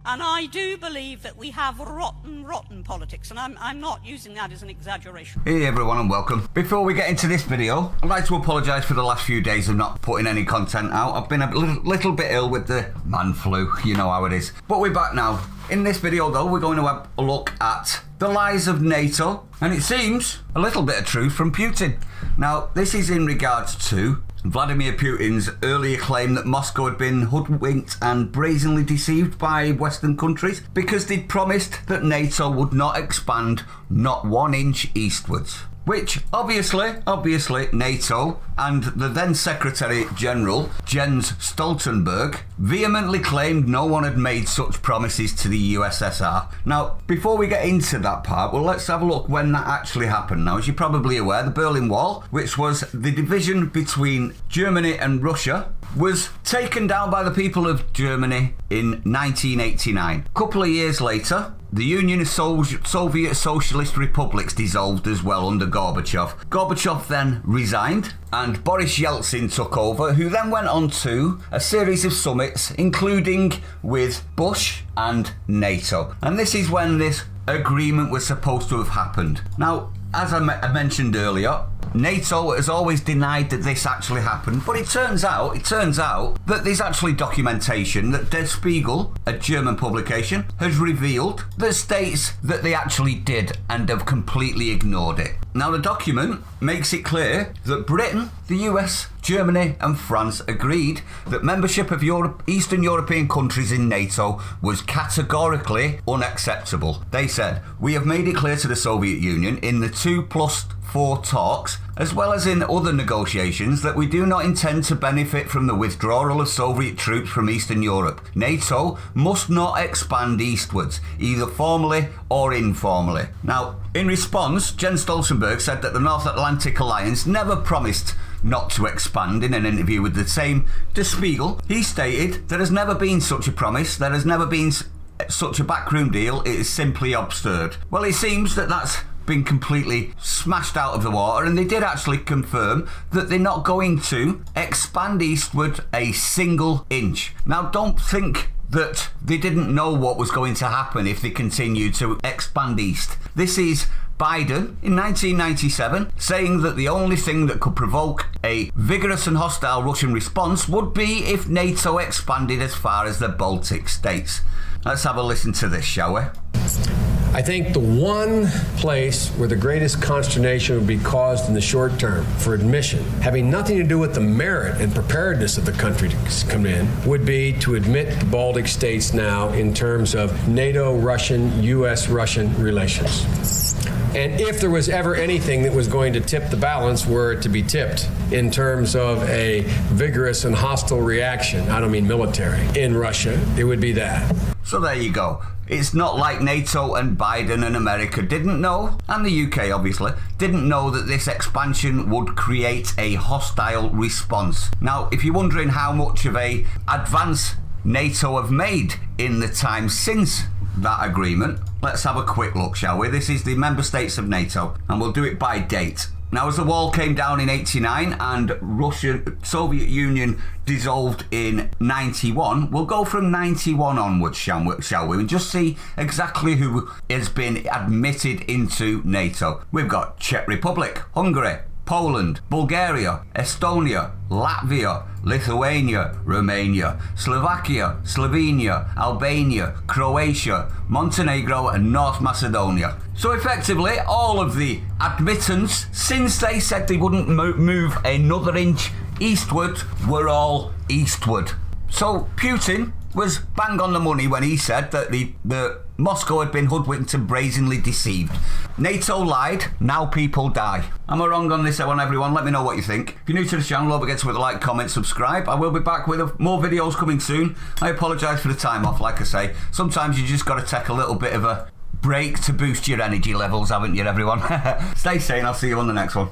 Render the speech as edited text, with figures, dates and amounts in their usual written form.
And I do believe that we have rotten politics, and I'm not using that as an exaggeration. Hey everyone and welcome. Before we get into this video, I'd like to apologise for the last few days of not putting any content out. I've been a little bit ill with the man flu, you know how it is. But we're back now. In this video though, we're going to have a look at the lies of NATO, and it seems a little bit of truth from Putin. Now, this is in regards to Vladimir Putin's earlier claim that Moscow had been hoodwinked and brazenly deceived by Western countries because they'd promised that NATO would not expand not 1 inch eastwards. Which, obviously, NATO and the then Secretary General, Jens Stoltenberg, vehemently claimed no one had made such promises to the USSR. Now, before we get into that part, well, let's have a look when that actually happened. Now, as you're probably aware, the Berlin Wall, which was the division between Germany and Russia, was taken down by the people of Germany in 1989. A couple of years later, the Union of Soviet Socialist Republics dissolved as well under Gorbachev. Gorbachev then resigned and Boris Yeltsin took over, who then went on to a series of summits, including with Bush and NATO. And this is when this agreement was supposed to have happened. Now, as I mentioned earlier, NATO has always denied that this actually happened, but it turns out that there's actually documentation that Der Spiegel, a German publication, has revealed that states that they actually did and have completely ignored it. Now, the document makes it clear that Britain, the US, Germany and France agreed that membership of Eastern European countries in NATO was categorically unacceptable. They said, "We have made it clear to the Soviet Union in the 2+4 talks, as well as in other negotiations, that we do not intend to benefit from the withdrawal of Soviet troops from Eastern Europe. NATO must not expand eastwards, either formally or informally." Now, in response, Jens Stoltenberg said that the North Atlantic Alliance never promised not to expand. In an interview with the same Der Spiegel, he stated, "There has never been such a promise, there has never been such a backroom deal, it is simply absurd." Well, it seems that that's been completely smashed out of the water, and they did actually confirm that they're not going to expand eastward a single inch. Now, don't think that they didn't know what was going to happen if they continued to expand east. This is Biden in 1997 saying that the only thing that could provoke a vigorous and hostile Russian response would be if NATO expanded as far as the Baltic states. Let's have a listen to this, shall we? I think the one place where the greatest consternation would be caused in the short term for admission, having nothing to do with the merit and preparedness of the country to come in, would be to admit the Baltic states now in terms of NATO-Russian, US-Russian relations. And if there was ever anything that was going to tip the balance, were it to be tipped in terms of a vigorous and hostile reaction, I don't mean military, in Russia, it would be that. So there you go. It's not like NATO and Biden and America didn't know, and the UK obviously, didn't know that this expansion would create a hostile response. Now, if you're wondering how much of a advance NATO have made in the time since that agreement, let's have a quick look, shall we? This is the member states of NATO, and we'll do it by date. Now, as the wall came down in 89 and Soviet Union dissolved in 91, we'll go from 91 onwards, shall we? And just see exactly who has been admitted into NATO. We've got Czech Republic, Hungary, Poland, Bulgaria, Estonia, Latvia, Lithuania, Romania, Slovakia, Slovenia, Albania, Croatia, Montenegro and North Macedonia. So effectively, all of the admittance, since they said they wouldn't move another inch eastward, were all eastward. So Putin was bang on the money when he said that the Moscow had been hoodwinked and brazenly deceived. NATO lied, now people die. Am I wrong on this one, everyone? Let me know what you think. If you're new to the channel, don't forget to hit the like, comment, subscribe. I will be back with more videos coming soon. I apologise for the time off, like I say. Sometimes you just got to take a little bit of a break to boost your energy levels, haven't you, everyone? Stay sane, I'll see you on the next one.